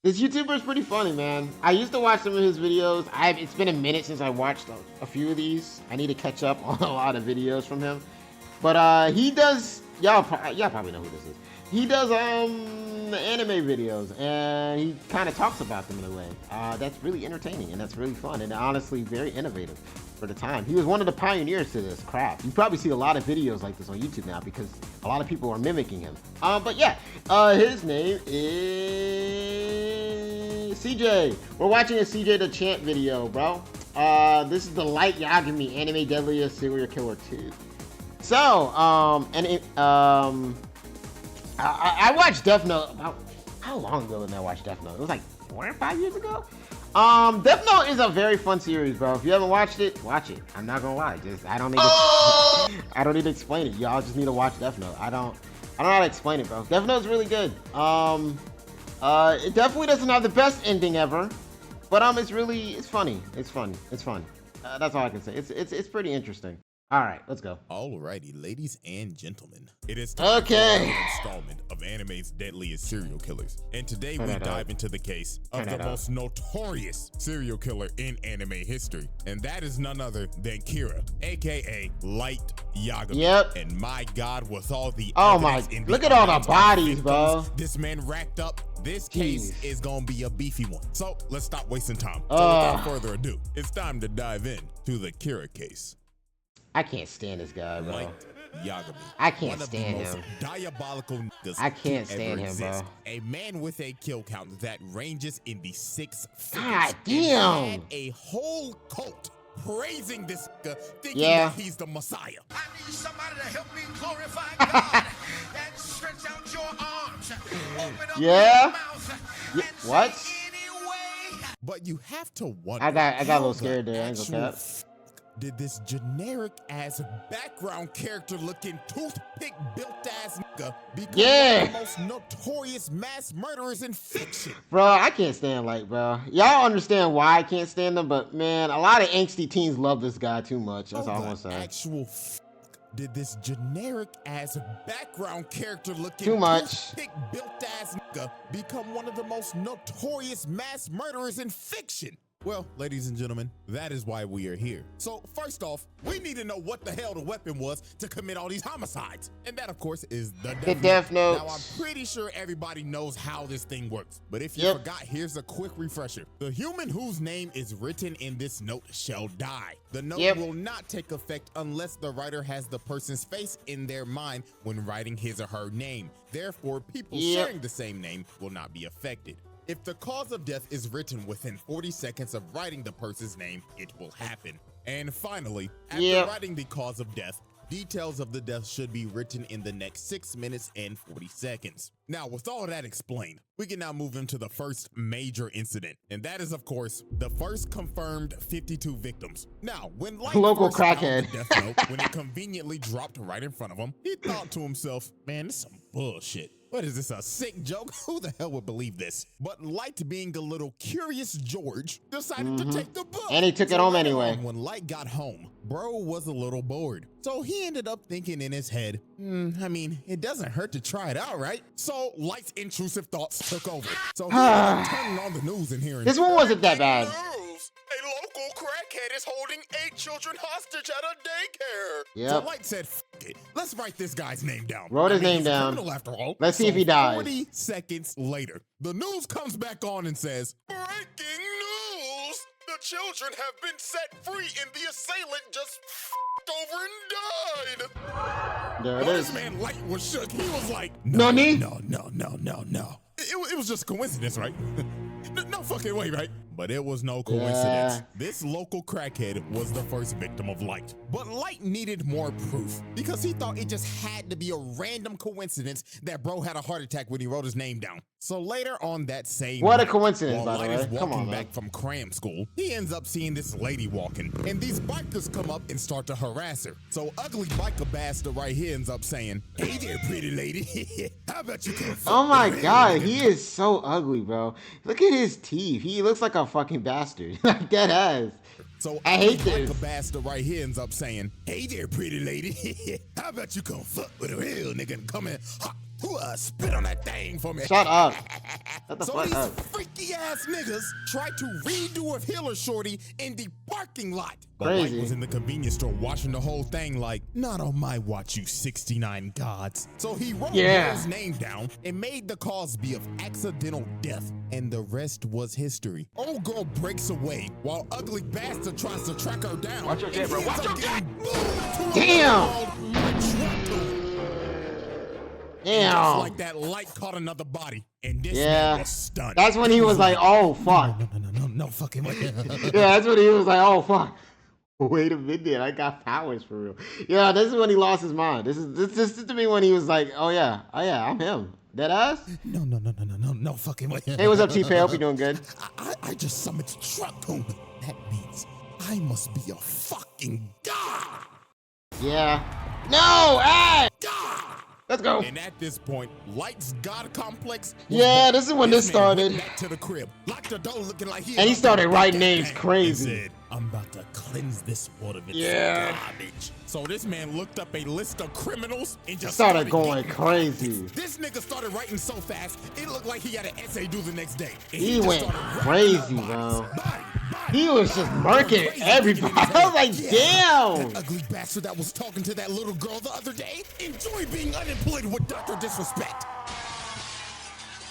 This YouTuber is pretty funny, man. I used to watch some of his videos. It's been a minute since I watched a few of these. I need to catch up on a lot of videos from him. But he does, y'all probably know who this is. He does anime videos, and he kind of talks about them in a way that's really entertaining, and that's really fun, and honestly very innovative for the time. He was one of the pioneers to this craft. You probably see a lot of videos like this on YouTube now because a lot of people are mimicking him. But yeah, his name is CJ. We're watching a CJ the Champ video, bro. This is the Light Yagami Anime Deadliest Serial Killer 2. So, I watched Death Note about, how long ago did I watch Death Note? It was like 4 or 5 years ago. Death Note is a very fun series, bro. If you haven't watched it, watch it. I'm not gonna lie, I don't need to, I don't need to explain it. Y'all just need to watch Death Note. I don't know how to explain it, bro. Death Note's really good. It definitely doesn't have the best ending ever, but it's funny. It's fun. That's all I can say. It's pretty interesting. All right, let's go. Alrighty, ladies and gentlemen, it is time for another installment of anime's deadliest serial killers. And today we dive into the case of the most notorious serial killer in anime history. And that is none other than Kira, aka Light Yagami. Yep. And my God, with all the look at all the bodies, bro. This man racked up. This case is gonna be a beefy one. So let's stop wasting time. So without further ado, it's time to dive in to the Kira case. I can't stand this guy, bro. Light Yagami. I can't stand him. Diabolical niggas. I can't stand him, bro. A man with a kill count that ranges in the 6 figures. God damn. And a whole cult praising this nigga, thinking that he's the Messiah. I need somebody to help me glorify God. And stretch out your arms. Open up your mouth. What? Anyway. But you have to wonder. I got a little scared there. I ain't gonna cap. Did this generic ass background character looking toothpick built ass nigga become one of the most notorious mass murderers in fiction? Bro, I can't stand Light, bro. Y'all understand why I can't stand him, but man, a lot of angsty teens love this guy too much. That's all I'm gonna say. Did this generic ass background character looking toothpick built ass nigga become one of the most notorious mass murderers in fiction? Well, ladies and gentlemen, that is why we are here. So first off, we need to know what the hell the weapon was to commit all these homicides. And that, of course, is the Death Note. Now, I'm pretty sure everybody knows how this thing works. But if you forgot, here's a quick refresher. The human whose name is written in this note shall die. The note will not take effect unless the writer has the person's face in their mind when writing his or her name. Therefore, people sharing the same name will not be affected. If the cause of death is written within 40 seconds of writing the person's name, it will happen. And finally, after writing the cause of death, details of the death should be written in the next 6 minutes and 40 seconds. Now, with all that explained, we can now move into the first major incident. And that is, of course, the first confirmed 52 victims. Now, when Light local found crackhead the death note, when it conveniently dropped right in front of him, he thought to himself, man, this is some bullshit. What is this, a sick joke? Who the hell would believe this? But Light, being a little curious George, decided to take the book. And he took it home anyway. When Light got home, bro was a little bored. So he ended up thinking in his head, I mean, it doesn't hurt to try it out, right? So Light's intrusive thoughts took over. So he ended up turning on the news and hearing, this one wasn't that bad. A local crackhead is holding 8 children hostage at a daycare. Yep. So Light said, F it. Let's write this guy's name down. Wrote his name down. After all. Let's see if he dies. 40 seconds later, the news comes back on and says, breaking news! The children have been set free and the assailant just f***ed over and died. There it is. This man Light was shook. He was like, No. It was just a coincidence, right? No fucking way, right? But it was no coincidence. This local crackhead was the first victim of Light. But Light needed more proof because he thought it just had to be a random coincidence that bro had a heart attack when he wrote his name down. So later on that same What a night, coincidence, while by the Light way. is Come walking on, back from cram school, he ends up seeing this lady walking, and these bikers come up and start to harass her. So ugly biker bastard right here ends up saying, hey there, pretty lady. How about you come Oh my God, he is so ugly, bro. Look at his teeth. He looks like a fucking bastard. Like dead ass. So I hate this. Like a bastard right here ends up saying, hey there, pretty lady. How about you come fuck with a real nigga and come in hot Spit on that thing for me. Shut up. Shut the So fuck these up. freaky ass niggas tried to redo a Hiller Shorty in the parking lot. But Crazy. Light was in the convenience store watching the whole thing like, not on my watch, you 69 gods. So he wrote his name down and made the cause be of accidental death. And the rest was history. Old girl breaks away while ugly bastard tries to track her down. Watch your jet, bro. Watch your jet. Damn. Just Damn. like that, Light caught another body, and this Yeah. man was stunned. That's when he was like, oh, fuck. No fucking way. Yeah, that's when he was like, oh, fuck. Wait a minute, I got powers for real. Yeah, this is when he lost his mind. This is to me when he was like, oh yeah, I'm him. Dead ass? No fucking way. Hey, what's up, T-Pay? Hope you're doing good. I just summoned Trucktoon. That means I must be a fucking god. Yeah. No, hey! God. Let's go. And at this point, Light's god complex. was Yeah, born. this is when this man went started. back to the crib, locked the door, looking like he. And he started writing names and crazy. said, I'm about to cleanse this world of its Yeah. garbage. So this man looked up a list of criminals and just Started going getting crazy. This nigga started writing so fast, it looked like he had an essay due the next day. And He just went started crazy, writing up bro. bodies. He was just murking everybody. I was like, damn. That ugly bastard that was talking to that little girl the other day. Enjoy being unemployed with Dr. Disrespect.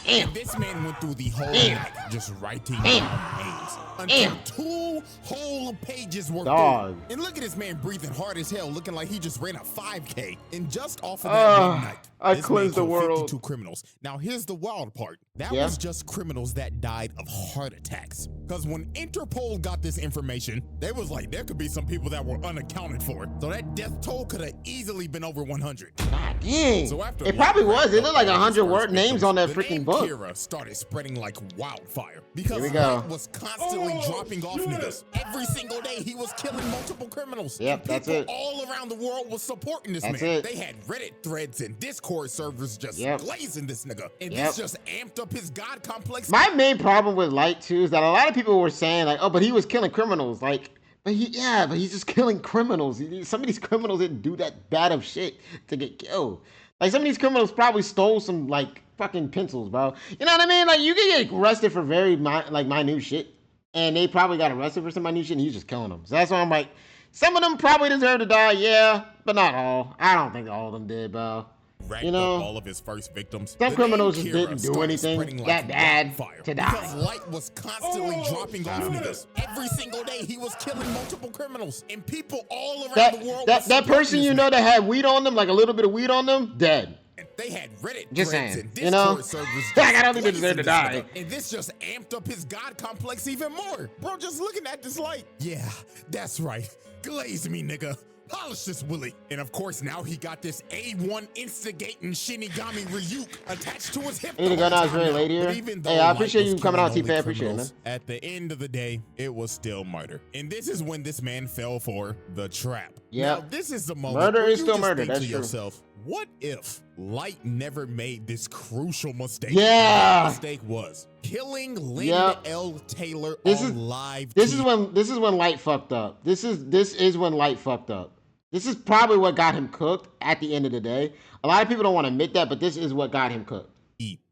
Damn. This man went through the whole Damn. night just writing Damn. down names until Damn. 2 whole pages were Dog. through. And look at this man breathing hard as hell, looking like he just ran a 5K. And just off of that one night, I this man cleansed the killed world. 52 criminals. Now here's the wild part. That Yeah. was just criminals that died of heart attacks. Because when Interpol got this information, they was like, there could be some people that were unaccounted for. So that death toll could have easily been over 100. God dang. So after It probably Light was. It wrapped looked like up all 100 his word first names on that victims, the freaking name book. Kira started spreading like wildfire because Here we go. Light was constantly dropping off niggas. Every single day he was killing multiple criminals. Yep, And that's people it. all around the world was supporting this That's man. it. They had Reddit threads and Discord servers just Yep. glazing this nigga. And Yep. this just amped up his god complex. My main problem with Light too is that a lot of people were saying like, oh, but he was killing criminals. Like, but he's just killing criminals. Some of these criminals didn't do that bad of shit to get killed. Like some of these criminals probably stole some like fucking pencils, bro. You know what I mean? Like you can get arrested for very minute shit, and they probably got arrested for some minute shit, and he's just killing them. So that's why I'm like, some of them probably deserve to die, yeah, but not all. I don't think all of them did, bro. Racked You know, up all of his first victims. some The criminals name just Kira didn't do started anything spreading that like bad wildfire to die. Because Light was constantly dropping off niggas. Every single day he was killing multiple criminals. And people all around the world was That person supporting you this know man. that had weed on them, like a little bit of weed on them, dead. And they had Reddit Just threads saying, and you know? Discord servers. Like, I don't just think they deserve to blazing this die. nigga. And this just amped up his god complex even more. Bro, just looking at this light. Yeah, that's right. Glaze me, nigga. Polish this Willie. And of course, now he got this A1 instigating Shinigami Ryuk attached to his hip. I need to go now. It's very late here. Hey, I appreciate you coming out, T-Pay. I appreciate it, man. At the end of the day, it was still murder. And this is when this man fell for the trap. Yep. Now, this is the moment Murder where is you still just murder, think that's to true. yourself, what if Light never made this crucial mistake? Yeah. The mistake was killing Lynn Yep. L. Taylor This on is- live This TV. is when Light fucked up. This is when Light fucked up. This is probably what got him cooked at the end of the day. A lot of people don't want to admit that, but this is what got him cooked.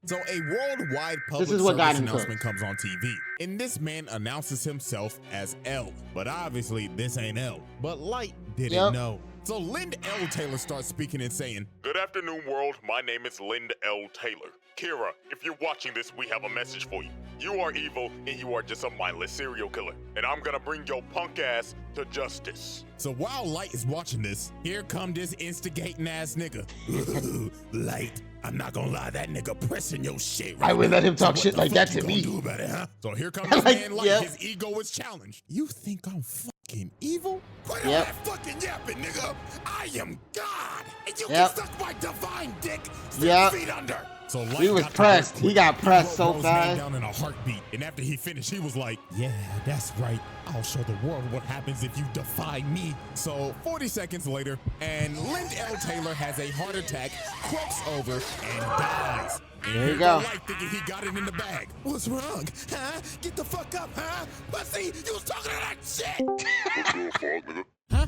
So a worldwide public is what got service him announcement comes on TV. And this man announces himself as L. But obviously, this ain't L. But Light didn't Yep. know. So Lind L. Taylor starts speaking and saying, Good afternoon, world. My name is Lind L. Taylor. Kira, if you're watching this, we have a message for you. You are evil, and you are just a mindless serial killer. And I'm gonna bring your punk ass to justice. So while Light is watching this, here come this instigating ass nigga. Light, I'm not gonna lie, that nigga pressing your shit right I would now. let him So talk what shit the like fuck that you to gonna me. do about it, huh? So here comes this Like, man Light, yep. his ego is challenged. You think I'm fucking evil? Quit Yep. all that fucking yapping, nigga. I am God, and you Yep. can suck my divine dick 6 Yep. feet under. So Light He was got to pressed. work He quick. got pressed wrote so Bro's name fast. down in a heartbeat, and after he finished, he was like, "Yeah, that's right. I'll show the world what happens if you defy me." So 40 seconds later, and Lind L. Taylor has a heart attack, croaks over, and dies. And There you here go. Light thinking he got it in the bag. What's wrong? Huh? Get the fuck up, huh? Pussy, you was talking to that shit. Your fault, nigga. Huh?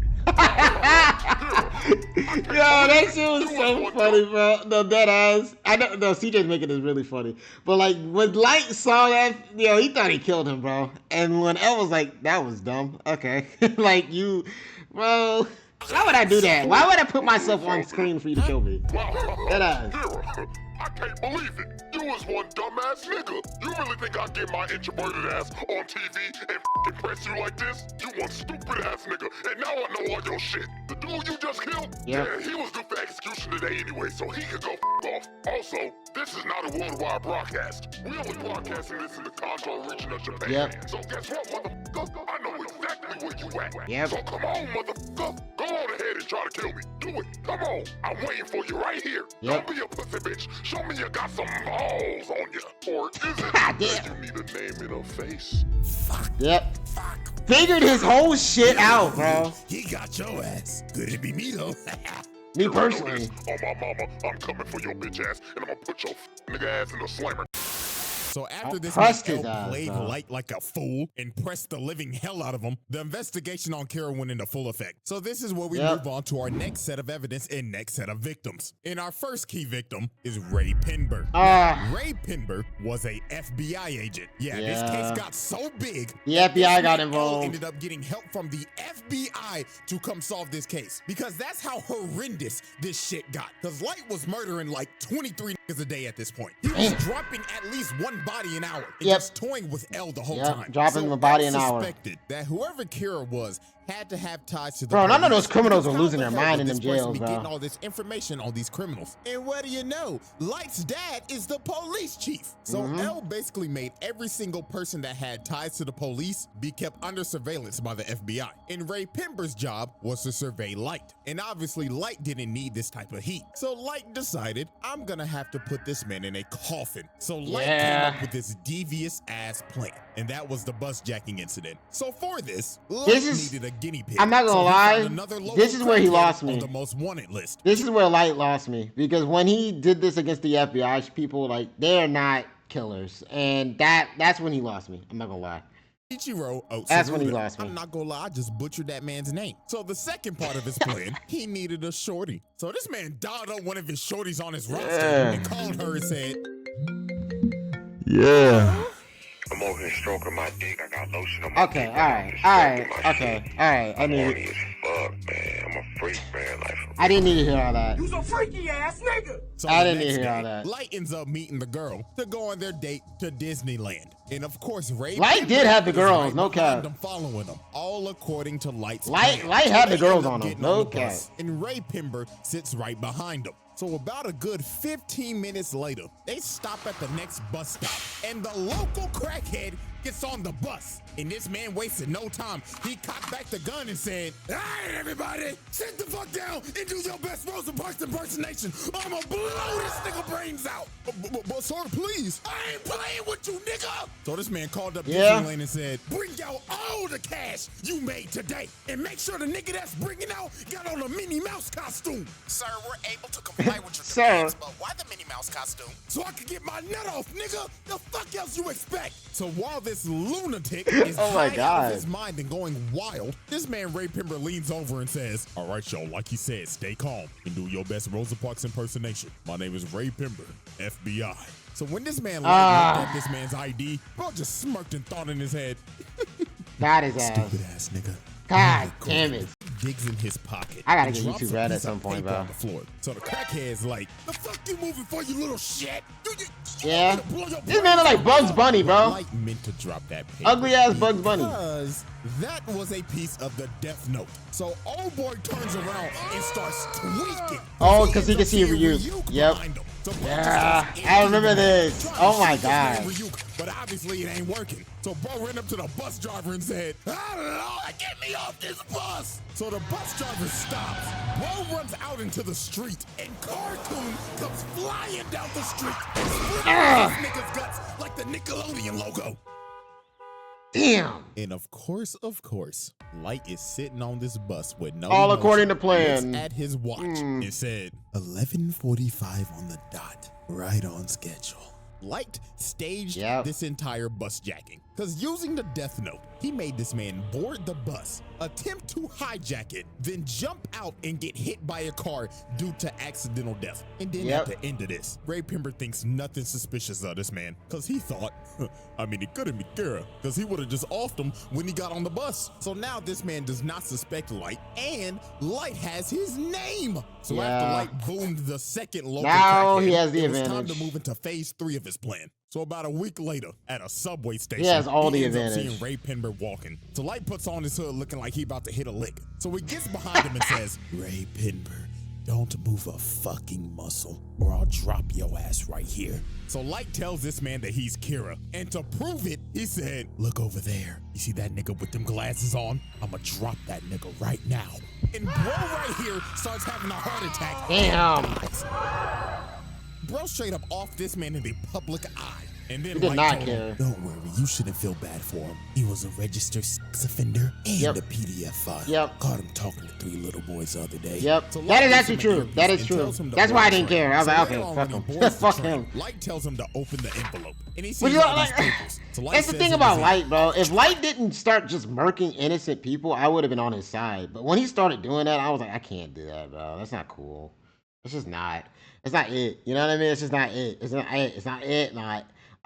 that shit was so funny, bro. No, dead ass. I know. No, CJ's making this really funny. But like when Light saw that, he thought he killed him, bro. And when L was like, "That was dumb." Okay, like you, bro. Why would I do that? Why would I put myself on screen for you to kill me? Dead ass. I can't believe it. You was one dumbass nigga. You really think I'd get my introverted ass on TV and press you like this? You one stupid ass nigga. And now I know all your shit. The dude you just killed? Yep. Yeah, he was due for execution today anyway, so he could go off. Also, this is not a worldwide broadcast. We only broadcasting this in the Kanto region of Japan. Yep. So guess what, motherfucker? I know exactly where you at. Yep. So come on, motherfucker. Go on ahead and try to kill me. Do it. Come on. I'm waiting for you right here. Yep. Don't be a pussy bitch. Show me you got some balls on you. Or is it God that damn. you need a name and a face? Yep. Figured his whole shit out, bro. He got your ass. Could it be me though? Me personally. Oh my mama, I'm coming for your bitch ass, and I'm gonna put your nigga ass in the slammer. So after this pressed man his ass, played bro. Light like a fool and pressed the living hell out of him, the investigation on Kira went into full effect. So this is where we move on to our next set of evidence and next set of victims. And our first key victim is Ray Pinber. Ray Pinber was a FBI agent. Yeah, this case got so big. The that this FBI got man involved. ended up getting help from the FBI to come solve this case. Because that's how horrendous this shit got. Because Light was murdering like 23 niggas a day at this point. He was dropping at least one body an hour and just toying with L the whole time. Dropping the body an hour. Suspected that whoever Kira was had to have ties to the Bro, none of police. those criminals are Because losing how their the hell mind in would them this person jails, be bro. getting all this information on these criminals. And what do you know? Light's dad is the police chief. So L basically made every single person that had ties to the police be kept under surveillance by the FBI. And Ray Pinber's job was to survey Light. And obviously Light didn't need this type of heat. So Light decided, I'm gonna have to put this man in a coffin. So Light came up with this devious ass plan. And that was the bus jacking incident. So for this, Light needed a guinea pig. I'm not gonna lie, this is where he lost me. On the most wanted list. This is where Light lost me, because when he did this against the FBI people, like, they're not killers, and that's when he lost me. I'm not gonna lie. Ichiro Otsuruta. That's when he lost me. I'm not gonna lie, I just butchered that man's name. So the second part of his plan, he needed a shorty. So this man dialed up one of his shorties on his roster and called her and said, "Yeah. I'm over here stroking my dick. I got lotion on my Okay, dick. alright. I need Horny as fuck, man. I'm a freak, man. Like, I didn't need to hear all that. You's a freaky ass nigga. So I the didn't next hear all day, that. Light ends up meeting the girl to go on their date to Disneyland. And of course, Ray Light Pinber did have the is girls, right no behind cap. them, following them, all according to Light's Light plan. had the They girls end up on him, getting no the bus, cap. And Ray Pinber sits right behind them. So about a good 15 minutes later, they stop at the next bus stop, and the local crackhead gets on the bus. And this man wasted no time. He cocked back the gun and said, "All right, everybody, sit the fuck down and do your best Rosa Parks impersonation. I'ma blow this nigga brains out." But sir, please. I ain't playing with you, nigga. So this man called up Disneyland and said, "Bring out all the cash you made today, and make sure the nigga that's bringing out got on a Minnie Mouse costume." Sir, we're able to comply with your Sir. demands, but why the Minnie Mouse costume? So I could get my nut off, nigga. The fuck else you expect? So while this lunatic is Oh my high out God. of his mind and going wild, this man Ray Pinber leans over and says, "All right, y'all, like he said, stay calm and do your best Rosa Parks impersonation. My name is Ray Pinber, FBI." So when this man looked at this man's ID, bro just smirked and thought in his head, Got his ass. "Stupid ass nigga." God damn it. Digs in his pocket. I gotta and get drops YouTube a Red piece at some of point, paper bro. on the floor. So the crackhead's like, "The fuck you moving for, you little shit? You Yeah. want me to blow your This man look like brains Bugs out?" Bunny, bro. Light meant to drop that paper. Ugly ass Bugs Bunny. Because that was a piece of the Death Note. So old boy turns around and starts tweaking. Oh, 'cause he can see Ryuk Ryuk. Yep. behind him. So bro Yeah, just starts I remember aiming at him, this. trying Oh to my shoot this man God. Ryuk, but obviously it ain't working. So bro ran up to the bus driver and said, "Lord, get me off this bus." So the bus driver stops. Bro runs out into the street, and Cartoon comes flying down the street and splits this nigga's guts like the Nickelodeon logo. Damn. And of course, Light is sitting on this bus with no All emotion, according to plan. looks at his watch and said, 11:45 on the dot, right on schedule. Light staged Yep. this entire bus jacking. Because using the Death Note, he made this man board the bus, attempt to hijack it, then jump out and get hit by a car due to accidental death. And then at the end of this, Ray Pember thinks nothing suspicious of this man, because he thought, it couldn't be Kira, because he would have just offed him when he got on the bus. So now this man does not suspect Light, and Light has his name. So after Light boomed the second local now he crackhead, has the it was advantage. time to move into phase 3 of his plan. So about a week later, at a subway station, He has all the ends up advantage. seeing Ray Pember walking. So Light puts on his hood looking like he about to hit a lick. So he gets behind him and says, Ray Pember, don't move a fucking muscle or I'll drop your ass right here. So Light tells this man that he's Kira. And to prove it, he said, look over there. You see that nigga with them glasses on? I'ma drop that nigga right now. And bro right here starts having a heart attack. Damn. Bro straight up off this man in the public eye. And then He did Light not told care. him, don't worry, you shouldn't feel bad for him. He was a registered sex offender and Yep. a PDF file. Yep. Caught him talking to 3 little boys the other day. Yep. So That Light is gives actually him an true. earpiece That is and true. tells him to That's why I board didn't the train. care. I was like, So okay, later on, fuck when he him. boards the Fuck train, him. Light tells him to open the envelope. And he sees But you all know, these papers. So Light that's the says thing in about his ear, Light, bro. If Light didn't start just murking innocent people, I would have been on his side. But when he started doing that, I was like, I can't do that, bro. That's not cool. It's just not. It's not it. You know what I mean? It's just not it. It's not it. It's not it.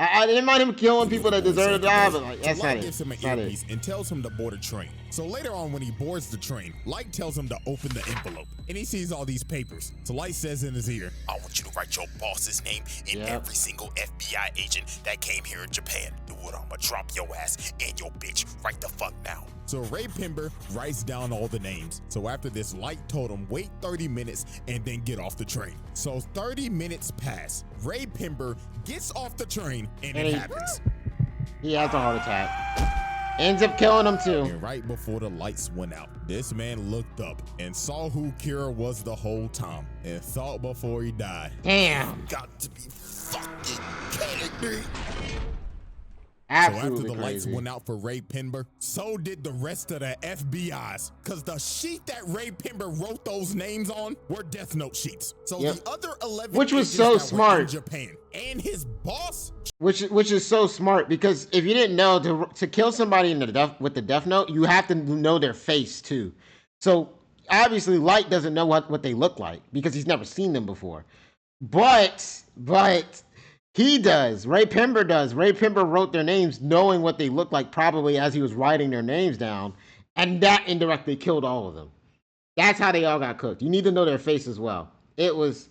I didn't mind him killing people that deserve to die, but like, that's so not Light it. gives him an That's not earpiece it. and tells him to board a train. So later on, when he boards the train, Light tells him to open the envelope, and he sees all these papers. So Light says in his ear, I want you to write your boss's name and Yep. every single FBI agent that came here in Japan. Do what? I'ma drop your ass and your bitch right the fuck now. So Ray Pember writes down all the names. So after this, Light told him wait 30 minutes and then get off the train. So 30 minutes pass. Ray Pember gets off the train and And it he- happens. He has a heart attack. Ends up killing him too. And right before the lights went out, this man looked up and saw who Kira was the whole time and thought before he died. Damn. Got to be fucking kidding me. So after Absolutely the lights crazy. went out for Ray Pember, so did the rest of the FBI's. Cause the sheet that Ray Pember wrote those names on were Death Note sheets. So Yep. the other 11 Which was agents so that were in smart. Japan and his boss. Which is so smart, because if you didn't know, to kill somebody in the with the Death Note, you have to know their face too. So obviously Light doesn't know what they look like because he's never seen them before. But he does. Ray Pember does. Ray Pember wrote their names knowing what they looked like probably as he was writing their names down, and that indirectly killed all of them. That's how they all got cooked. You need to know their face as well. It was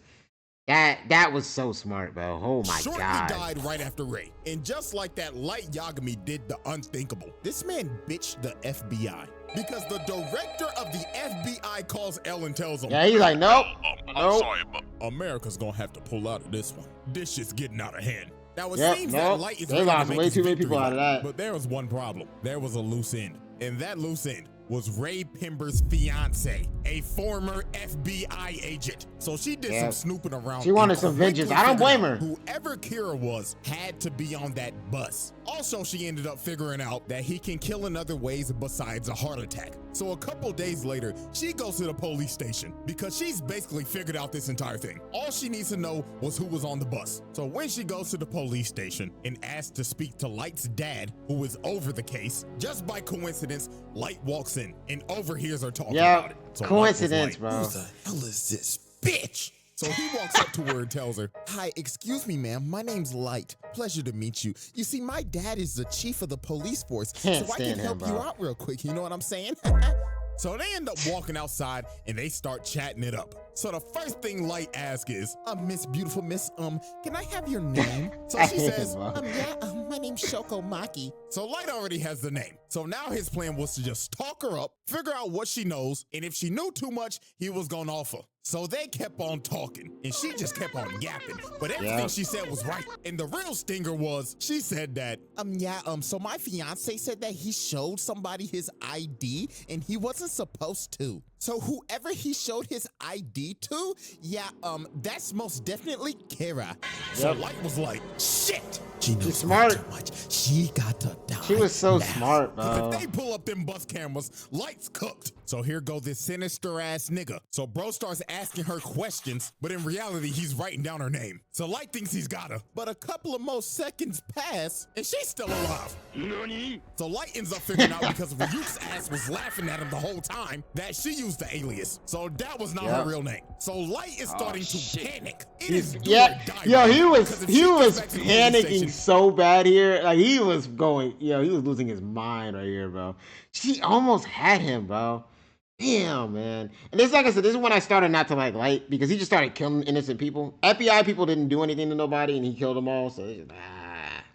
that was so smart, bro. Oh my Shortly god. died right after Ray. And just like that, Light Yagami did the unthinkable. This man bitched the FBI because the director of the FBI calls L and tells him, Yeah, he's like, nope. I'm Nope. sorry, but America's gonna have to pull out of this one. This shit's getting out of hand. Now it Yep, seems nope. that Light is They ready to lost make way his too many victory people out of lap. that. But there was one problem. There was a loose end. And that loose end was Ray Pember's fiance, a former FBI agent. So she did Yeah. some snooping around. She wanted and some vengeance. quickly I don't figured blame out her. Whoever Kira was had to be on that bus. Also, she ended up figuring out that he can kill in other ways besides a heart attack. So a couple days later, she goes to the police station because she's basically figured out this entire thing. All she needs to know was who was on the bus. So when she goes to the police station and asks to speak to Light's dad, who is over the case, just by coincidence, Light walks in and overhears her talking Yeah, about it. So Light was coincidence, like, bro. Who the hell is this bitch? So he walks up to her and tells her, hi, excuse me, ma'am. My name's Light. Pleasure to meet you. You see, my dad is the chief of the police force, Can't so I can stand him, help you bro. out real quick. You know what I'm saying? So they end up walking outside and they start chatting it up. So the first thing Light asks is, Miss Beautiful Miss, can I have your name? So I she hate says, him, bro. my name's Shoko Maki. So Light already has the name. So now his plan was to just talk her up, figure out what she knows, and if she knew too much, he was gonna offer. So they kept on talking, and she just kept on yapping. But everything Yeah. she said was right. And the real stinger was, she said that, so my fiance said that he showed somebody his ID, and he wasn't supposed to. So whoever he showed his ID to, yeah, that's most definitely Kira. So Light was like, shit. She knows smart. too much. She got to die. She was so now. smart, bro. If they pull up them bus cameras, Light's cooked. So here go this sinister ass nigga. So bro starts asking her questions, but in reality, he's writing down her name. So Light thinks he's got her. But a couple of more seconds pass, and she's still alive. So Light ends up figuring out because Ryuk's ass was laughing at him the whole time that she used the alias. So that was not her real name. So Light is starting to panic. It is do or die yo, right he now, was because if she goes back to the police panicking station, so bad here. Like he was going, he was losing his mind right here, bro. She almost had him, bro. Damn, man. And this, like I said, this is when I started not to like Light because he just started killing innocent people. FBI people didn't do anything to nobody, and he killed them all. So it's just,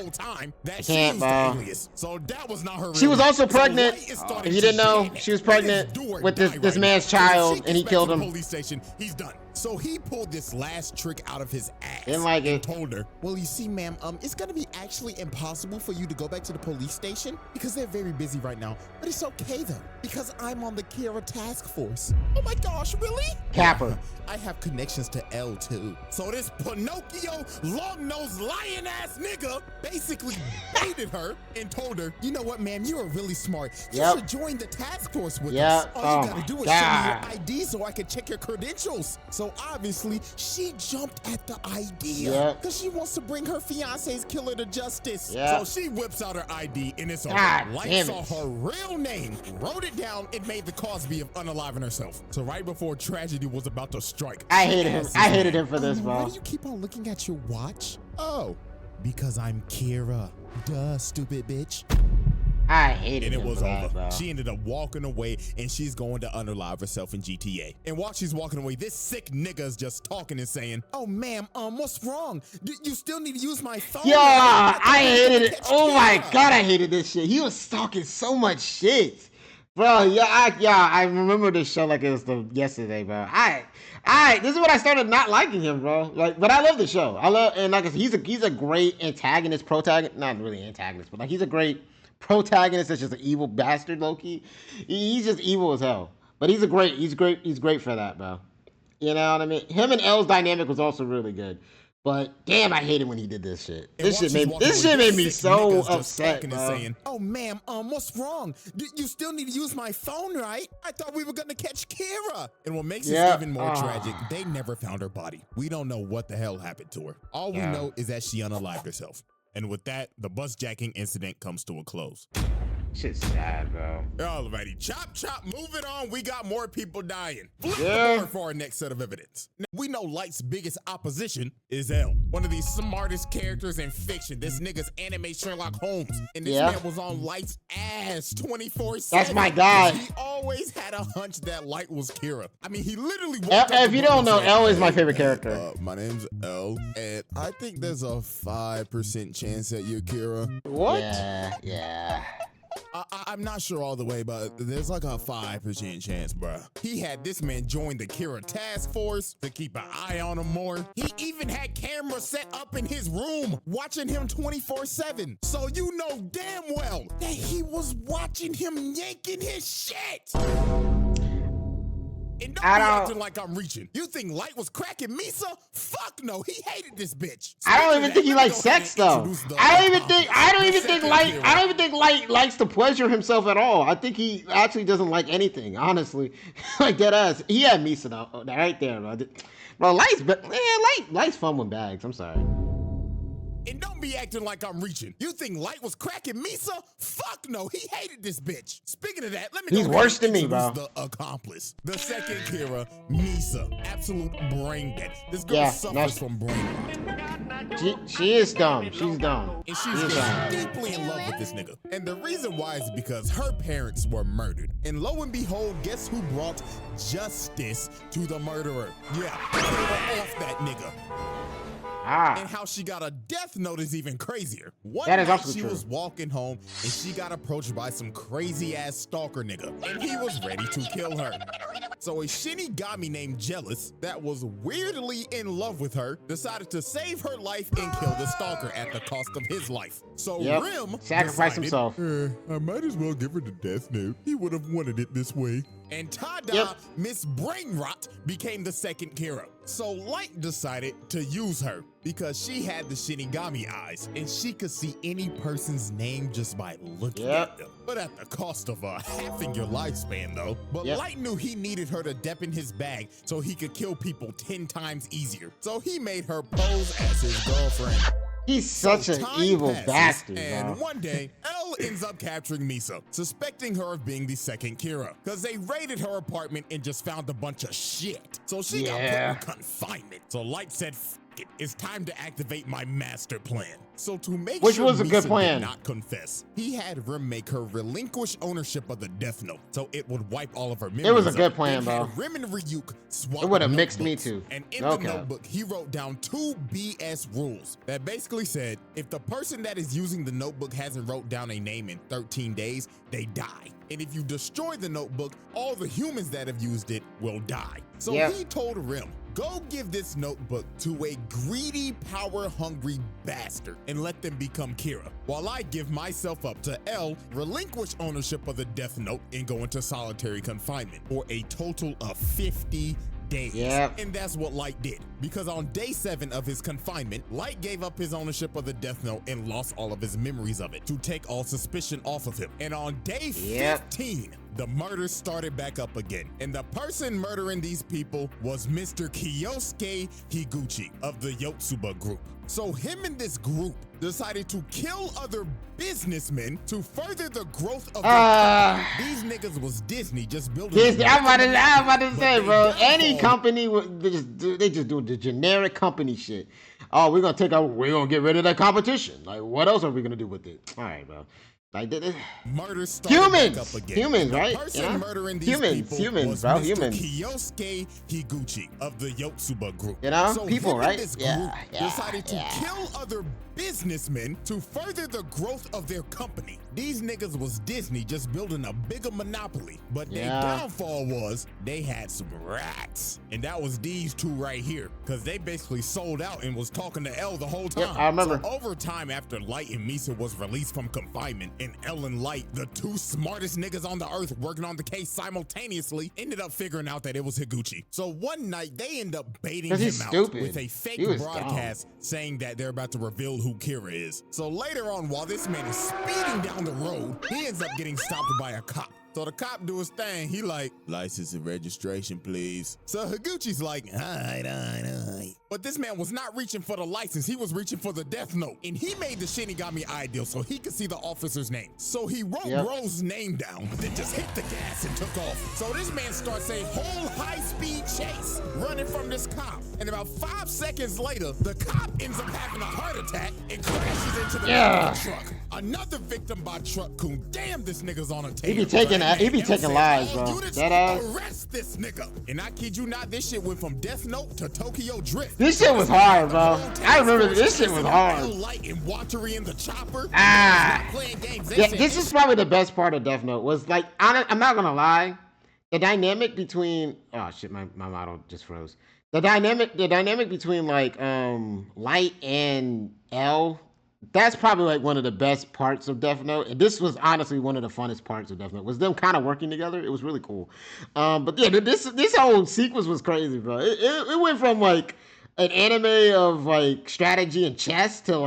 whole time that she used the alias. So that was not her real She was name. also pregnant. Light is starting If you to didn't know, panic. she was It pregnant is do or with die this right man's now. child, If she and he gets back killed to the him. Police station, he's done. So he pulled this last trick out of his ass. Didn't like and it. told her, well, you see, ma'am, it's gonna be actually impossible for you to go back to the police station because they're very busy right now. But it's okay though, because I'm on the Kira task force. Oh my gosh, really? Capper. I have connections to L too. So this Pinocchio, long-nosed, lion-ass nigga basically baited her and told her, you know what, man, you are really smart. You should join the task force with us. All you gotta do is show me your ID so I can check your credentials. So obviously, she jumped at the idea because she wants to bring her fiance's killer to justice. So she whips out her ID and it's over. Light saw her real name, wrote it down, and made the Cosby of unaliving herself. So right before tragedy was about to strike, I hated him. I hated him for this, bro. Why do you keep on looking at your watch? Oh, because I'm Kira. Duh, stupid bitch. I hated him. And it was for over. that, bro. She ended up walking away, and she's going to unalive herself in GTA. And while she's walking away, this sick nigga is just talking and saying, "Oh, ma'am, what's wrong? You still need to use my phone." Yeah, I hated it. Oh my god, I hated this shit. He was talking so much shit, bro. I remember this show like it was yesterday, bro. This is when I started not liking him, bro. Like, but I love the show. And like I said, he's a great antagonist, protagonist. Not really antagonist, but like he's a great protagonist that's just an evil bastard, low-key. He's just evil as hell. But he's great for that, bro. You know what I mean? Him and L's dynamic was also really good. But damn, I hated when he did this shit. This shit made me so upset, bro. Saying, "Oh, ma'am, what's wrong? You still need to use my phone, right? I thought we were gonna catch Kira." And what makes this even more tragic, they never found her body. We don't know what the hell happened to her. All we know is that she unalived herself. And with that, the bus jacking incident comes to a close. Shit's sad, bro. Alrighty, chop, move it on. We got more people dying. Flip the board for our next set of evidence. Now, we know Light's biggest opposition is L, one of the smartest characters in fiction. This nigga's anime Sherlock Holmes, and this man was on Light's ass 24/7. That's my guy. He always had a hunch that Light was Kira. I mean, he literally. If you don't know, L is my favorite character. My name's L, and I think there's a 5% chance that you're Kira. What? Yeah. I'm not sure all the way, but there's like a 5% chance, bruh. He had this man join the Kira task force to keep an eye on him more. He even had cameras set up in his room, watching him 24/7. So you know damn well that he was watching him yanking his shit. And don't be acting like I'm reaching. You think Light was cracking Misa? Fuck no, he hated this bitch. I don't even think he likes sex though. I don't even think Light likes to pleasure himself at all. I think he actually doesn't like anything, honestly. Like that ass. He had Misa though, right there, bro. Light's fun with bags. I'm sorry. And don't be acting like I'm reaching. You think Light was cracking Misa? Fuck no, he hated this bitch. Speaking of that, let me He's worse than me, bro. The accomplice. The second Kira, Misa. Absolute brain dead. This girl suffers from brain rot. She is dumb. She's dumb. And she's deeply in love with this nigga. And the reason why is because her parents were murdered. And lo and behold, guess who brought justice to the murderer? Yeah, Kira off that nigga. And how she got a death note is even crazier. One night she was walking home and she got approached by some crazy ass stalker nigga, and he was ready to kill her. So a Shinigami named Jealous that was weirdly in love with her decided to save her life and kill the stalker at the cost of his life. So Rim sacrificed himself. I might as well give her the Death Note. He would have wanted it this way. And ta-da, Miss Brainrot became the second Kira. So Light decided to use her because she had the Shinigami eyes and she could see any person's name just by looking at them. But at the cost of halving your lifespan though. But Light knew he needed her to dep in his bag so he could kill people 10 times easier. So he made her pose as his girlfriend. He's such an evil bastard, and bro. one day, L ends up capturing Misa, suspecting her of being the second Kira, because they raided her apartment and just found a bunch of shit. So she got put in confinement. So Light said, F it, it's time to activate my master plan. So to make sure was a good Misa plan. did not confess, he had Rim make her relinquish ownership of the Death Note, so it would wipe all of her memories. It was a good plan, Then bro. had Rim and Ryuk swap It would have mixed me notebooks. too. And in the notebook, he wrote down 2 BS rules that basically said, if the person that is using the notebook hasn't wrote down a name in 13 days, they die. And if you destroy the notebook, all the humans that have used it will die. So he told Rim, go give this notebook to a greedy, power-hungry bastard and let them become Kira, while I give myself up to L, relinquish ownership of the Death Note, and go into solitary confinement for a total of 50 days. And that's what Light did, because on day 7 of his confinement, Light gave up his ownership of the Death Note and lost all of his memories of it to take all suspicion off of him. And on day 15, the murders started back up again. And the person murdering these people was Mr. Kyosuke Higuchi of the Yotsuba group. So him and this group decided to kill other businessmen to further the growth of their These niggas was Disney just building. Disney, I'm about to say, bro. Any company, they just do the generic company shit. Oh, we're gonna get rid of that competition. Like, what else are we gonna do with it? All right, bro. Like murder humans, right? Murdering these humans, bro. Humans. Kyosuke Higuchi of the Yotsuba group. You know, so people, right? This group decided to kill other businessmen to further the growth of their company. These niggas was Disney just building a bigger monopoly, but their downfall was they had some rats, and that was these two right here, because they basically sold out and was talking to L the whole time. I remember. So over time, after Light and Misa was released from confinement, and L and Light, the 2 smartest niggas on the earth working on the case simultaneously, ended up figuring out that it was Higuchi. So one night they end up baiting him out with a fake broadcast saying that they're about to reveal who Kira is. So later on, while this man is speeding down the road, he ends up getting stopped by a cop. So the cop do his thing. He like, license and registration, please. So Higuchi's like, all right. But this man was not reaching for the license. He was reaching for the Death Note. And he made the Shinigami ideal so he could see the officer's name. So he wrote Rose's name down, then just hit the gas and took off. So this man starts a whole high-speed chase, running from this cop. And about 5 seconds later, the cop ends up having a heart attack and crashes into the truck. Another victim by truck coon. Damn, this nigga's on a tape. He be taking lives, bro. Arrest this nigga. And I kid you not, this shit went from Death Note to Tokyo Drift. This shit was hard, bro. I remember this shit was hard. Light and Watery in the chopper. This is probably the best part of Death Note. Was like, I'm not gonna lie, the dynamic between my model just froze. The dynamic between like Light and L. That's probably like one of the best parts of Death Note. And this was honestly one of the funnest parts of Death Note. Was them kind of working together. It was really cool. But yeah, this whole sequence was crazy, bro. It went from like an anime of like strategy and chess to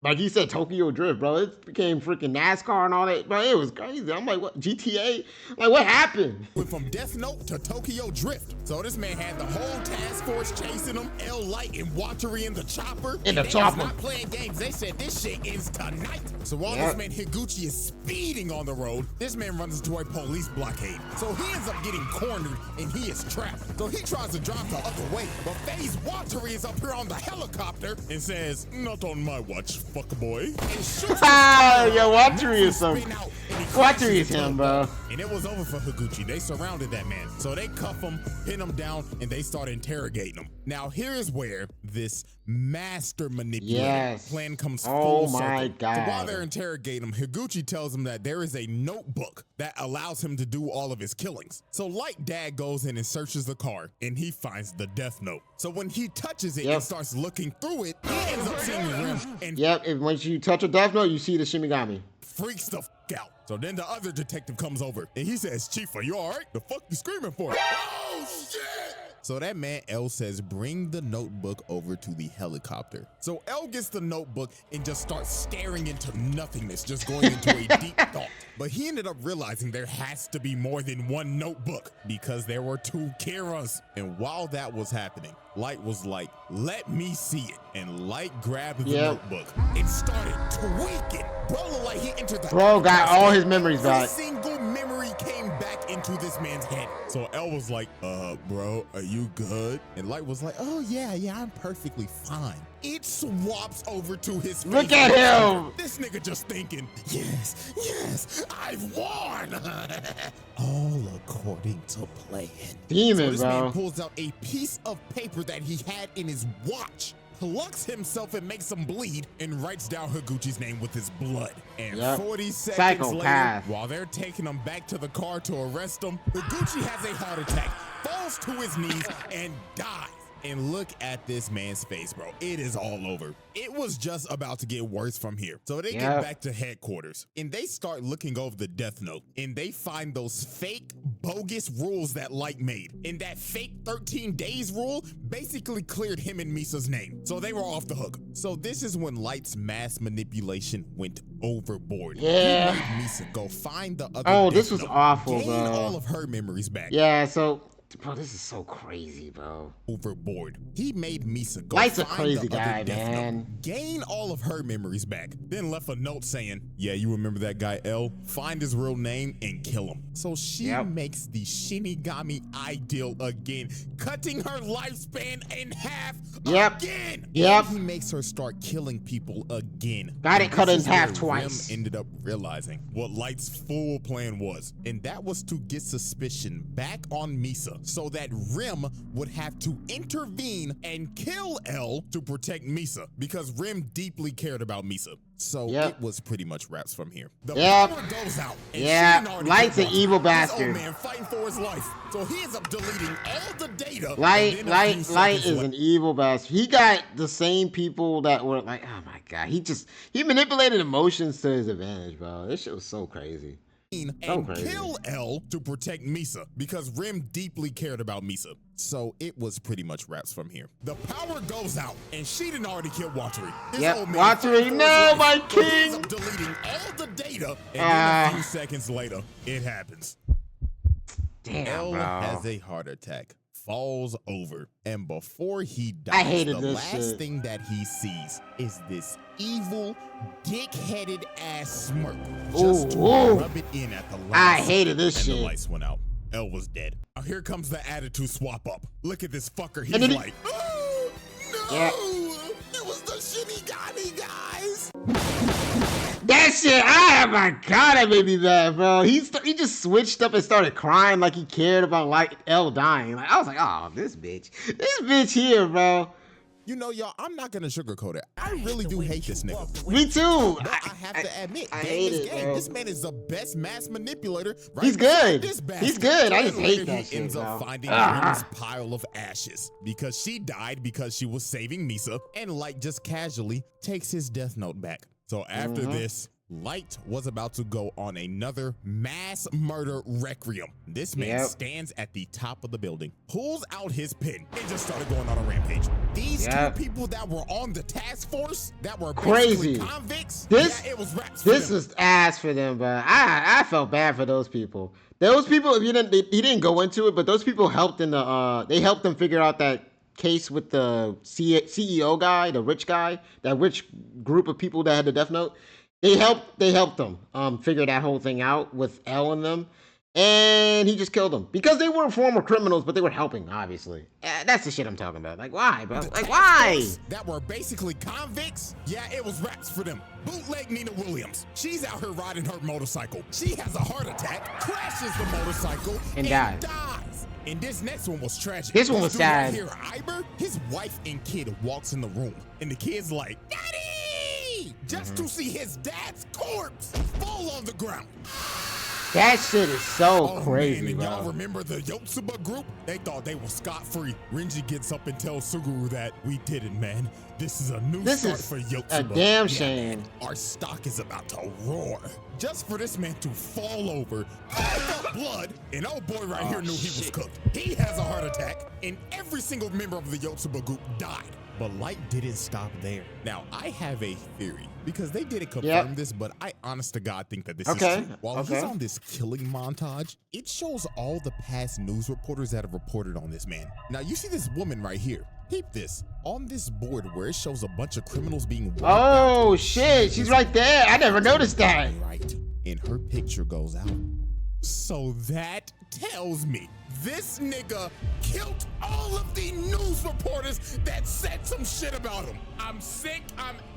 like you said, Tokyo Drift, bro. It became freaking NASCAR and all that, bro. It was crazy. I'm like, what, GTA? Like, what happened? Went from Death Note to Tokyo Drift. So this man had the whole task force chasing him, L Light and Watery in the chopper. In the they chopper. Was not playing games. They said this shit ends tonight. So while this man Higuchi is speeding on the road, this man runs into a police blockade. So he ends up getting cornered and he is trapped. So he tries to drive the other way, but FaZe Watery is up here on the helicopter and says, not on my watch, fuck boy. And shoots Watery is so. And he Watery is him, bro. And it was over for Higuchi. They surrounded that man. So they cuff him, pin him down, and they start interrogating him. Now, here is where this master manipulator plan comes full circle. My God. So while they're interrogating him, Higuchi tells him that there is a notebook that allows him to do all of his killings. So Light Dad goes in and searches the car, and he finds the death note. So when he touches it and starts looking through it, he ends up seeing Rim. And if once you touch a death note, you see the Shinigami. Freaks the out. So then the other detective comes over, and he says, Chief, are you all right? The fuck you screaming for? Oh, shit! So that man, L, says, bring the notebook over to the helicopter. So L gets the notebook and just starts staring into nothingness, just going into a deep thought. But he ended up realizing there has to be more than one notebook because there were two Kiras. And while that was happening, Light was like, let me see it. And Light grabbed the notebook and started tweaking. Bro looked like he entered the Bro got all his memories back. Every single memory came back into this man's head. So L was like, bro, are you good? And Light was like, oh yeah, I'm perfectly fine. It swaps over to his face. Look at him. This nigga just thinking, yes, I've won. All according to plan. Demon, so this bro. man pulls out a piece of paper that he had in his watch, plucks himself and makes him bleed, and writes down Higuchi's name with his blood. And 40 seconds later, while they're taking him back to the car to arrest him, Higuchi has a heart attack, falls to his knees, and dies. And look at this man's face, bro. It is all over. It was just about to get worse from here. So they get back to headquarters and they start looking over the death note and they find those fake bogus rules that Light made. And that fake 13 days rule basically cleared him and Misa's name. So they were off the hook. So this is when Light's mass manipulation went overboard. He made Misa go find the other this was awful, gain bro. all of her memories back. So bro, this is so crazy, bro. Overboard. He made Misa go Light's a find crazy the guy, other death man. note, gain all of her memories back, then left a note saying, yeah, you remember that guy L? Find his real name and kill him. So she makes the Shinigami ideal again, cutting her lifespan in half again. And he makes her start killing people again. Got it cut in half Rim twice. ended up realizing what Light's full plan was, and that was to get suspicion back on Misa so that Rim would have to intervene and kill L to protect Misa because Rim deeply cared about Misa. So it was pretty much wraps from here. The power goes out. And Light's an evil bastard. This old man fighting for his life. So he ends up deleting all the data. Light is an evil bastard. He got the same people that were like, oh my God. He manipulated emotions to his advantage, bro. This shit was so crazy. And kill L to protect Misa because Rim deeply cared about Misa. So it was pretty much wraps from here. The power goes out and she didn't already kill Watery. Watery, no, my king. Deleting all the data and then a few seconds later, it happens. Damn, L bro. has a heart attack, falls over, and before he dies, the last thing that he sees is this evil, dick-headed ass smirk. Just to rub it in at the last I hated this and shit. the lights went out. L was dead. Now here comes the attitude swap up. Look at this fucker. He's like, oh, no! It was the Shinigami guys! That shit, oh my God, that made me mad, bro. He just switched up and started crying like he cared about like L dying. Like I was like, oh, this bitch here, bro. You know, y'all, I'm not gonna sugarcoat it. I really do hate this nigga. Me too. But I have to admit, I hate it, bro. This man is the best mass manipulator. Right? He's good. He's good. I just hate that he shit, ends up bro. finding Rim's pile of ashes because she died because she was saving Misa, and Light just casually takes his death note back. So after this, Light was about to go on another mass murder requiem. This man stands at the top of the building, pulls out his pen, and just started going on a rampage. These two people that were on the task force that were crazy convicts, it was raps for them. Was ass for them, but I felt bad for those people. Those people, he didn't go into it, but those people helped in the they helped them figure out that case with the CEO guy, the rich guy, that rich group of people that had the death note. They helped them figure that whole thing out with L and them. And he just killed them because they were former criminals, but they were helping, obviously. That's the shit I'm talking about. Like, why, bro? Like, why? That were basically convicts? Yeah, it was raps for them. Bootleg Nina Williams. She's out here riding her motorcycle. She has a heart attack, crashes the motorcycle, and dies. And this next one was tragic. This one was sad. Here, Iber, his wife and kid walks in the room, and the kid's like, "Daddy!" Just to see his dad's corpse fall on the ground. That shit is so crazy, man, bro. Y'all remember the Yotsuba group? They thought they were scot-free. Renji gets up and tells Suguru that we didn't, man. This is a new start for Yotsuba. A damn shame. Our stock is about to roar. Just for this man to fall over, cough up blood, and old boy right here knew he was cooked. He has a heart attack, and every single member of the Yotsuba group died. But Light didn't stop there. Now, I have a theory, because they didn't confirm this, but I honest to God think that this is true. While he's on this killing montage, it shows all the past news reporters that have reported on this man. Now, you see this woman right here. Peep this. On this board where it shows a bunch of criminals being wiped out. Oh, shit. She's right there. I never noticed that. Right. And her picture goes out. So that tells me this nigga killed all of the news reporters that said some shit about him. I'm sick.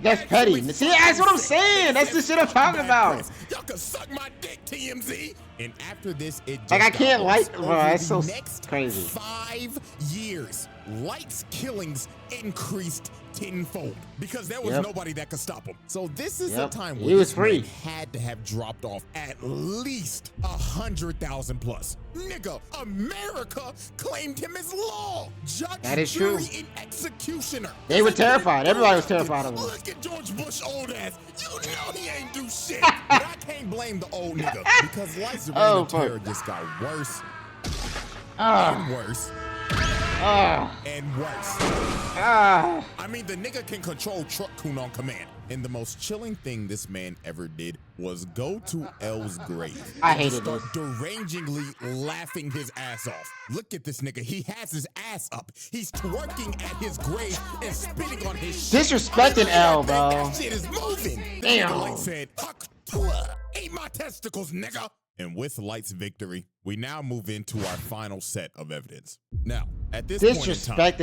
That's petty. See, that's what I'm saying. That's the shit I'm talking about. Y'all can suck my dick, TMZ. And after this, it just like I can't like, bro. That's so next crazy. 5 years, Light's killings increased tenfold because there was nobody that could stop him. So this is a time where this man had to have dropped off at least 100,000 plus. Nigga, America claimed him as law. Judge, that is jury, true. and executioner. They were terrified. Everybody was terrified of him. Look at George Bush old ass. You know he ain't do shit. But I can't blame the old nigga because Light's reign of terror just got worse and worse. And worse. I mean, the nigga can control Truck Kun on command. And the most chilling thing this man ever did was go to L's grave. I hated this. Derangingly laughing his ass off. Look at this nigga. He has his ass up. He's twerking at his grave and spitting on his shit. Disrespecting L, bro. That shit is moving. Damn. Like said, "Eat my testicles, nigga." And with Light's victory, we now move into our final set of evidence. Now, at this point in time, Light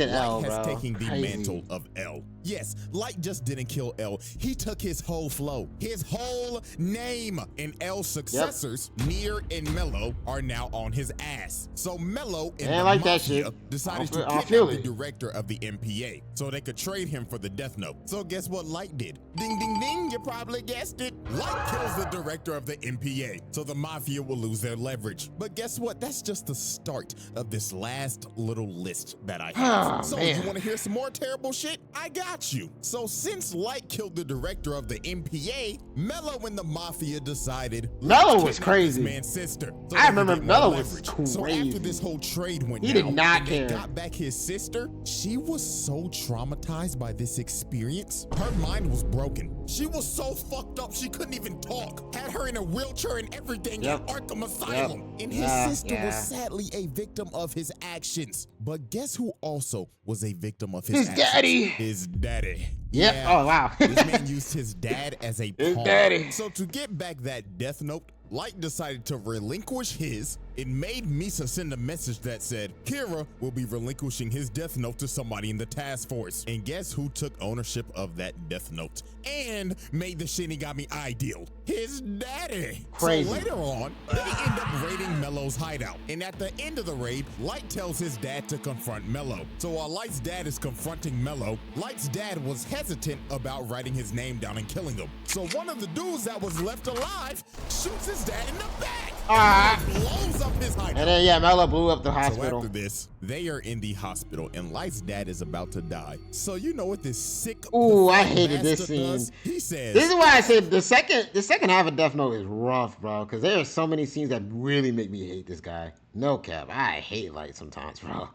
has taken the mantle of L. Yes, Light just didn't kill L. He took his whole flow, his whole name. And L's successors, Nier and Mello, are now on his ass. So Mello and the Mafia decided to kidnap the director of the MPA so they could trade him for the Death Note. So guess what Light did? Ding, ding, ding, you probably guessed it. Light kills the director of the MPA, so the Mafia will lose their leverage. But guess what? That's just the start of this last little list that I have. So you want to hear some more terrible shit? I got you. So since Light killed the director of the MPA, Mello and the Mafia decided Mello was crazy. This man's sister. So I remember Mello was crazy. So after this whole trade went down, he did not care. Got back his sister. She was so traumatized by this experience. Her mind was broken. She was so fucked up she couldn't even talk. Had her in a wheelchair and everything at Arkham Asylum. And his sister was sadly a victim of his actions. But guess who also was a victim of his actions? Daddy. His daddy. Yep. Yeah. Oh, wow. This man used his dad as a pawn. Daddy. So to get back that Death Note, Light decided to relinquish his. It made Misa send a message that said, Kira will be relinquishing his Death Note to somebody in the task force. And guess who took ownership of that Death Note and made the Shinigami ideal? His daddy. Crazy. So later on, they end up raiding Mello's hideout. And at the end of the raid, Light tells his dad to confront Mello. So while Light's dad is confronting Mello, Light's dad was hesitant about writing his name down and killing him. So one of the dudes that was left alive shoots his dad in the back. And blows up his hideout. And then, Mello blew up the hospital. So after this, they are in the hospital and Light's dad is about to die. So you know what this sick I hated this scene. does? He says, this is why I said the second half of Death Note is rough, bro, because there are so many scenes that really make me hate this guy. No cap. I hate Light sometimes, bro.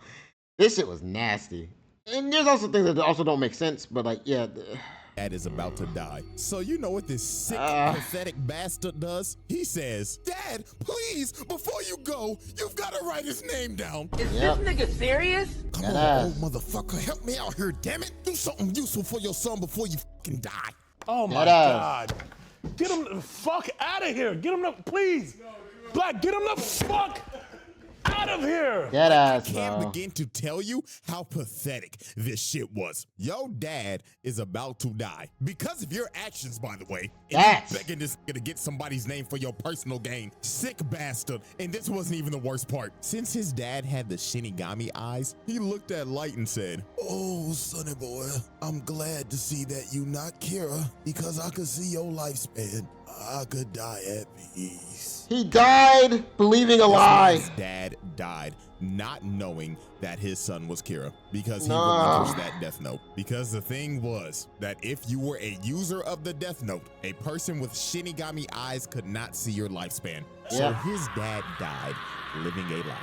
This shit was nasty. And there's also things that also don't make sense, but like, Dad is about to die. So you know what this sick, pathetic bastard does? He says, Dad, please, before you go, you've got to write his name down. Is this nigga serious? Come on, old motherfucker, help me out here, damn it. Do something useful for your son before you fucking die. Oh my God. Get him the fuck out of here. Get him the, please. Black, get him the fuck out of here. Dead ass, I can't bro. begin to tell you how pathetic this shit was. Yo dad is about to die because of your actions, by the way. And That's- you begging this nigga to get somebody's name for your personal gain. Sick bastard. And this wasn't even the worst part. Since his dad had the Shinigami eyes, he looked at Light and said, "Oh, sonny boy, I'm glad to see that you not Kira because I could see your lifespan. I could die at peace." He died believing a lie. His dad died not knowing that his son was Kira because he No. relinquished that Death Note. Because the thing was that if you were a user of the Death Note, a person with Shinigami eyes could not see your lifespan. So Yeah. his dad died living a lie.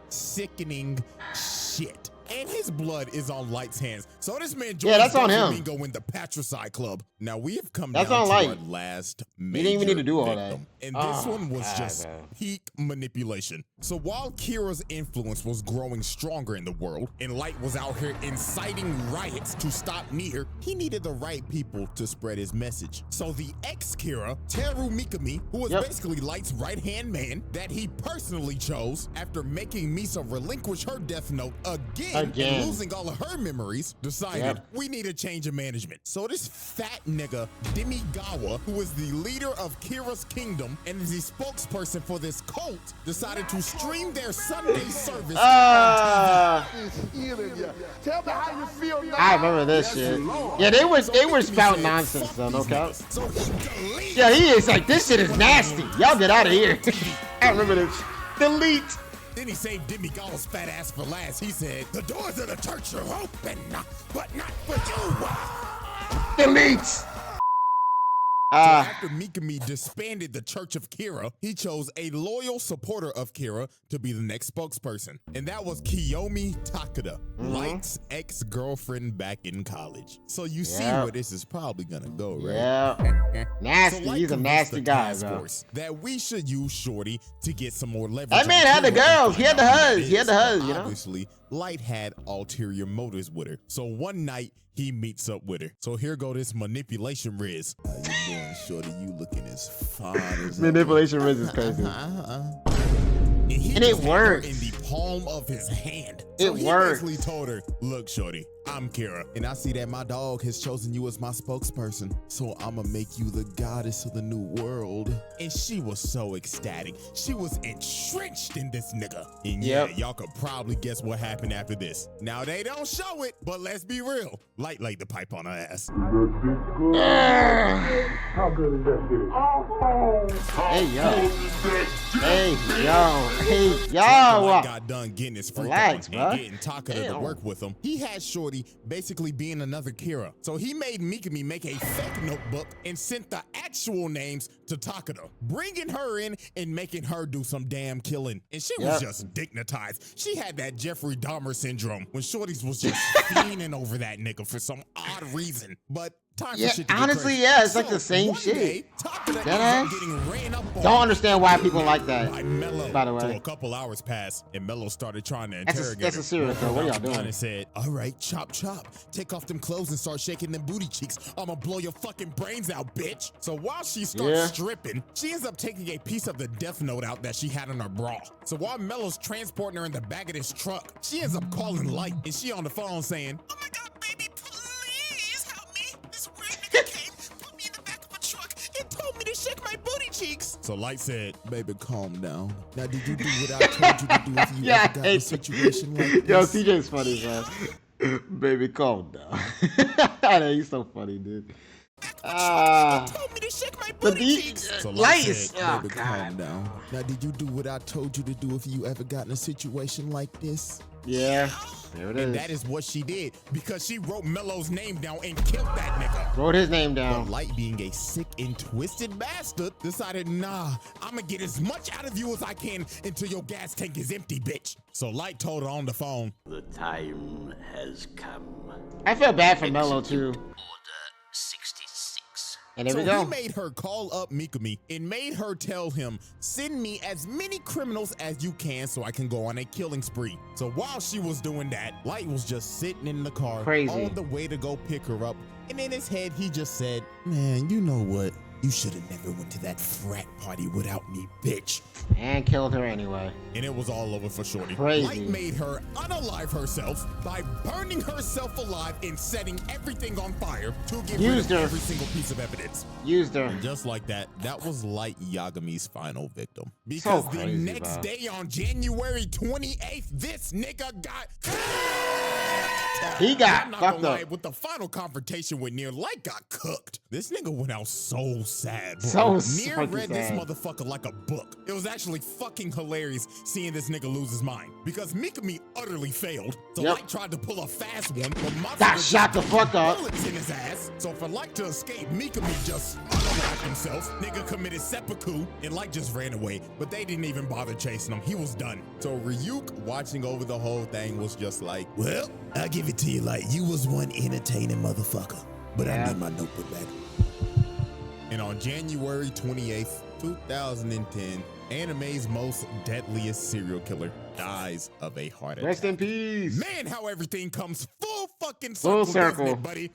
Sickening shit. And his blood is on Light's hands. So this man joins that's on him. Domingo in the Patricide Club. Now we have come That's down on to Light. our last He didn't even major need to do all that. victim. And Oh, this one was God, just man. peak manipulation. So while Kira's influence was growing stronger in the world, and Light was out here inciting riots to stop Nier, he needed the right people to spread his message. So the ex-Kira, Teru Mikami, who was Yep. basically Light's right-hand man, that he personally chose after making Misa relinquish her Death Note again. And losing all of her memories, decided Yep. we need a change of management. So this fat nigga, Demigawa, who is the leader of Kira's kingdom and is the spokesperson for this cult, decided to stream their Sunday service on Tell me how you feel now. I remember this shit. Yeah, they were spouting nonsense though, no cap. So he deleted Yeah, he is like, this shit is nasty. Y'all get out of here. I remember this. Delete. Then he saved Demigawa's fat ass for last. He said, "The doors of the church are open, but not for you." Delete. After Mikami disbanded the Church of Kira, he chose a loyal supporter of Kira to be the next spokesperson. And that was Kiyomi Takeda, Light's ex-girlfriend back in college. So you see Yep. where this is probably gonna go, right? Yeah. Nasty. Light He's a convinced nasty the guy, task bro. force that we should use Shorty to get some more leverage. That man on had the Kira girls. and He had the find out who huzz. that He had is. the huzz, But you know? Obviously, Light had ulterior motives with her. So one night, he meets up with her. So here go this manipulation Riz. How you doing, Shorty? You looking as fine as Manipulation Riz is crazy. And it works. In the palm of his hand. It So he works. basically told her, "Look, Shorty, I'm Kira, and I see that my dog has chosen you as my spokesperson. So I'ma make you the goddess of the new world." And she was so ecstatic. She was entrenched in this nigga. And yeah, Yep. y'all could probably guess what happened after this. Now they don't show it, but let's be real. Light laid the pipe on her ass. How good is that shit? Hey, yo. Hey, yo. Hey, After Light yo. got done getting his freak Relax, on bruh. and getting Takeda to Damn. work with him, he had Shorty basically being another Kira. So he made Mikami make a fake notebook and sent the actual names to Takeda, bringing her in and making her do some damn killing. And she was Yep. just dignitized. She had that Jeffrey Dahmer syndrome when Shorty's was just fiending over that nigga for some odd reason. But time Yeah, for shit to get honestly, crazy. yeah, it's like the same one shit. Day, Takeda That ends up ass? getting ran up on Don't understand why people like that. by Mello. By the So way. a couple hours passed, and Mello started trying to That's a- interrogate that's her. a serious Pulled though. What out y'all the gun doing? And said, "All right, chop chop. Take off them clothes and start shaking them booty cheeks. I'ma blow your fucking brains out, bitch." So while she starts Yeah. stripping, she ends up taking a piece of the Death Note out that she had in her bra. So while Mello's transporting her in the back of this truck, she ends up calling Light, and she on the phone saying, "Oh my God, baby, please help me. This weird nigga came, put me in the back of a truck, and told me to shake my booty cheeks." So Light said, "Baby, calm down. Now, did you do what I told you to do if you Yeah, ever got in a situation like Yo, this?" CJ's funny, man. Baby, calm down. I know, he's so funny, dude. Told me to shake my But booty these cheeks. So Light Light is, said, oh "Baby, god. calm down. Now, did you do what I told you to do if you ever got in a situation like this?" Yeah, there it And is. that is what she did because she wrote Mello's name down and killed that nigga. Wrote his name But down. Light, being a sick and twisted bastard, decided, nah, I'ma get as much out of you as I can until your gas tank is empty, bitch. So Light told her on the phone, The time has come. I feel bad for Mello too. Order 66. And there so we go. he made her call up Mikami and made her tell him, "Send me as many criminals as you can so I can go on a killing spree." So while she was doing that, Light was just sitting in the car Crazy. on the way to go pick her up. And in his head, he just said, "Man, you know what? You should have never went to that frat party without me, bitch. And killed her anyway. And it was all over for Shorty. Crazy. Light made her unalive herself by burning herself alive and setting everything on fire to get rid of every single piece of evidence. Used her. And just like that, that was Light Yagami's final victim. Because So crazy, the next bro. day on January 28th, this nigga got He got I'm not fucked gonna lie, up. with the final confrontation with Nier, Light got cooked. This nigga went out so sad, bro. So Nier fucking read this sad. motherfucker like a book. It was actually fucking hilarious seeing this nigga lose his mind. Because Mikami utterly failed. So Yep. Light tried to pull a fast one, but Matsuda Got shot the fuck up. bullets in his ass. So for Light to escape, Mikami just unalived himself. Nigga committed seppuku, and Light just ran away. But they didn't even bother chasing him. He was done. So Ryuk, watching over the whole thing, was just like, well, I'll give it to you, Light. You was one entertaining motherfucker. But I need my notebook back. And on January 28th, 2010, anime's most deadliest serial killer dies of a heart attack. Rest in peace. Man, how everything comes full fucking Full circle, doesn't circle. it, buddy?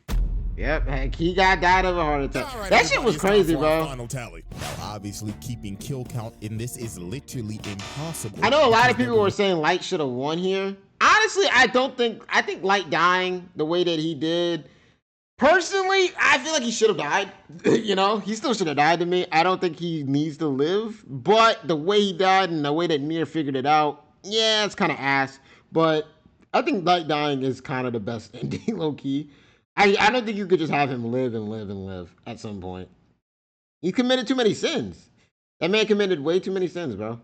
Yep, heck, he died of a heart attack. All right, That shit everybody, was it's time crazy, for our bro. Final tally. Now, obviously, keeping kill count in this is literally impossible. I know a lot of because people were saying Light should have won here. Honestly, I think Light dying the way that he did, personally, I feel like he should have died. You know, he still should have died to me. I don't think he needs to live, but the way he died and the way that Nier figured it out, yeah, it's kind of ass. But I think Light dying is kind of the best ending, low key. I don't think you could just have him live and live and live at some point. He committed too many sins. That man committed way too many sins, bro.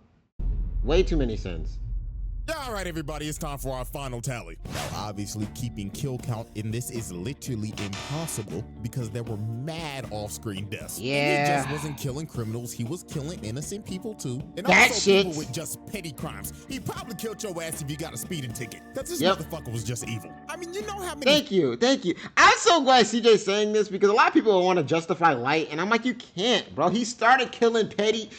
Way too many sins. All right, everybody, it's time for our final tally. Now, obviously, keeping kill count in this is literally impossible because there were mad off-screen deaths. Yeah. He just wasn't killing criminals. He was killing innocent people, too. And That also shit. people with just petty crimes. He probably killed your ass if you got a speeding ticket. Because this Yep. motherfucker was just evil. I mean, you know how many... Thank you. I'm so glad CJ's saying this because a lot of people want to justify Light, and I'm like, you can't, bro. He started killing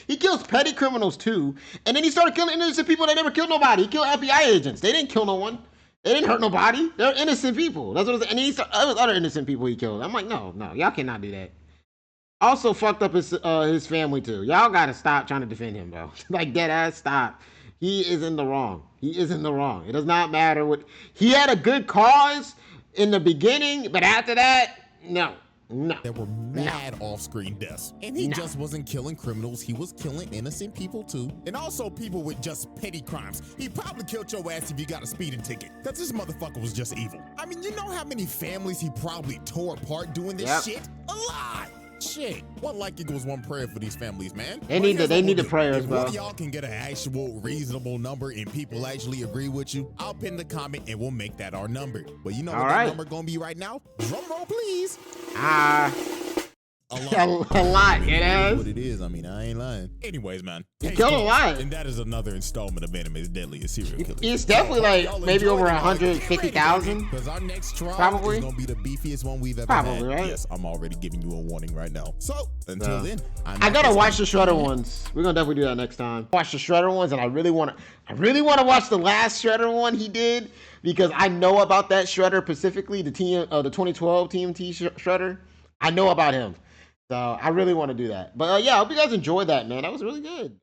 he kills petty criminals too, and then he started killing innocent people that never killed nobody. He killed FBI agents. They didn't kill no one. They didn't hurt nobody. They're innocent people. That's what it was. And there was other innocent people he killed. I'm like, no, y'all cannot do that. Also fucked up his family too. Y'all gotta stop trying to defend him, bro. Like, dead ass, stop. He is in the wrong. He is in the wrong. It does not matter what. He had a good cause in the beginning, but after that, no. There were mad off-screen deaths. And he just wasn't killing criminals. He was killing innocent people, too. And also people with just petty crimes. He probably killed your ass if you got a speeding ticket. Because this motherfucker was just evil. I mean, you know how many families he probably tore apart doing this shit? A lot. Shit. One like equals one prayer for these families, man. They need the prayers, if bro. one of y'all can get an actual reasonable number and people actually agree with you, I'll pin the comment and we'll make that our number. But you know what that number gonna be right now? Drum roll, please. A lot, it is. What it is, I mean, I ain't lying. Anyways, man. You killed a lot. And that is another installment of anime's deadliest serial killer. It's definitely like maybe over 150,000. Because our next trial Probably. is gonna be the beefiest one we've ever Probably, had. right? Yes, I'm already giving you a warning right now. So until then, I gotta watch the Shredder ones. We're gonna definitely do that next time. Watch the Shredder ones, and I really wanna watch the last Shredder one he did because I know about that Shredder specifically, the 2012 TMT Shredder. I know about him, so I really want to do that. But yeah, I hope you guys enjoyed that, man. That was really good.